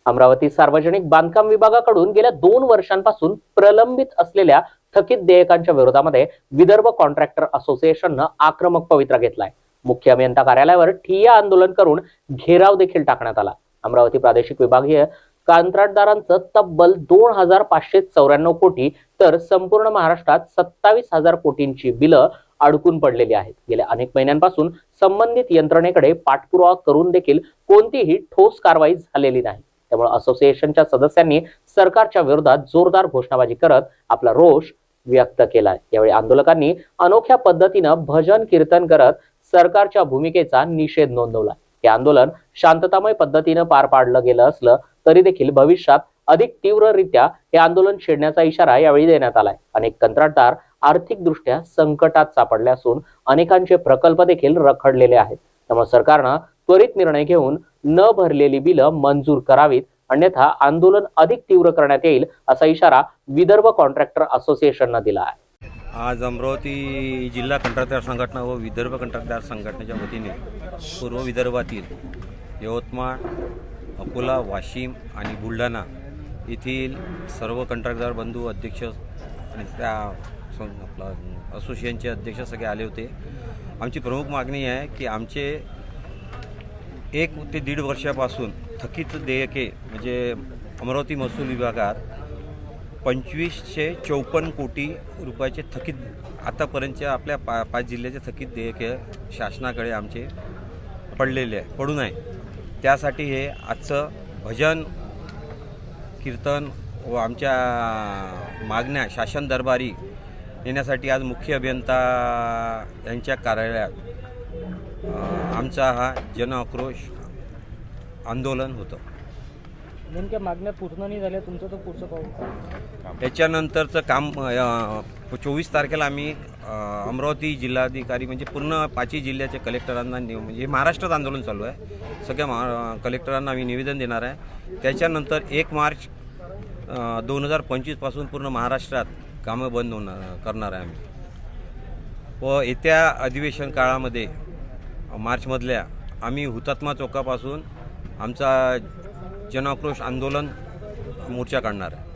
अमरावती सार्वजनिक बांधकाम विभागाकडून गेल्या 2 वर्षांपासून प्रलंबित असलेल्या थकीत देयकांच्या विरोधामध्ये विदर्भ कॉन्ट्रॅक्टर असोसिएशननं आक्रमक पवित्रा घेतलाय। मुख्य अभियंता कार्यालयावर ठिय्या आंदोलन करून घेराव देखील टाकण्यात आला। अमरावती प्रादेशिक विभागीय कंत्राटदारांचं तब्बल 2594 कोटी तर संपूर्ण महाराष्ट्रात 27,000 कोटींची बिलं अडकून पडलेली आहेत। गेल्या अनेक महिन्यांपासून संबंधित यंत्रणेकडे पाठपुरावा करून देखील कोणतीही ठोस कारवाई झालेली नाही। त्यामुळे असोसिएशनच्या सदस्यांनी सरकारच्या विरोधात जोरदार घोषणाबाजी करत आपला रोष व्यक्त केलाय। यावेळी आंदोलकांनी अनोख्या पद्धतीनं भजन कीर्तन करत सरकारच्या भूमिकेचा निषेध नोंदवला। हे आंदोलन शांततामय पद्धतीनं पार पाडलं गेलं असलं तरी देखील भविष्यात अधिक तीव्ररित्या हे आंदोलन छेडण्याचा इशारा यावेळी देण्यात आलाय। अनेक कंत्राटदार आर्थिकदृष्ट्या संकटात सापडले असून अनेकांचे प्रकल्प देखील रखडलेले आहेत। त्यामुळे सरकारनं त्वरित निर्णय घेऊन न भरलेली बिलं मंजूर करावीत, अन्यथा आंदोलन अधिक तीव्र करण्यात येईल असा इशारा विदर्भ कॉन्ट्रॅक्टर असोसिएशननं दिला आहे। आज अमरावती जिल्हा कंत्राटदार संघटना व विदर्भ कंत्राटदार संघटनेच्या वतीने पूर्व विदर्भातील यवतमाळ, अकोला, वाशिम आणि बुलढाणा येथील सर्व कंत्राटदार बंधू अध्यक्ष आणि त्या आपला असोसिएशनचे अध्यक्ष सगळे आले होते। आमची प्रमुख मागणी आहे की आमचे 1 ते 1.5 वर्षापासून थकीत देयके म्हणजे अमरावती महसूल विभागात 2554 कोटी रुपयाचे थकीत आतापर्यंतचे आपल्या 5 जिल्ह्याचे थकीत देयके शासनाकडे आमचे पडून आहे। त्यासाठी हे आजचं भजन कीर्तन व आमच्या मागण्या शासन दरबारी येण्यासाठी आज मुख्य अभियंता यांच्या कार्यालयात आमचा हा जन आक्रोश आंदोलन होतं। नेमक्या मागण्या पूर्ण नाही झाल्या, तुमचं तर पुढचं पाऊल याच्यानंतरचं काम 24 तारखेला आम्ही अमरावती जिल्हाधिकारी म्हणजे पूर्ण 5 जिल्ह्याचे कलेक्टरांना म्हणजे महाराष्ट्रात आंदोलन चालू आहे, सगळ्या कलेक्टरांना आम्ही निवेदन देणार आहे। त्याच्यानंतर 1 मार्च 2025 पासून पूर्ण महाराष्ट्रात कामं बंद करणार आहे आम्ही। व येत्या अधिवेशन काळामध्ये मार्चमधल्या आम्ही हुतात्मा चौकापासून आमचा जन आक्रोश आंदोलन मोर्चा काढणार आहे।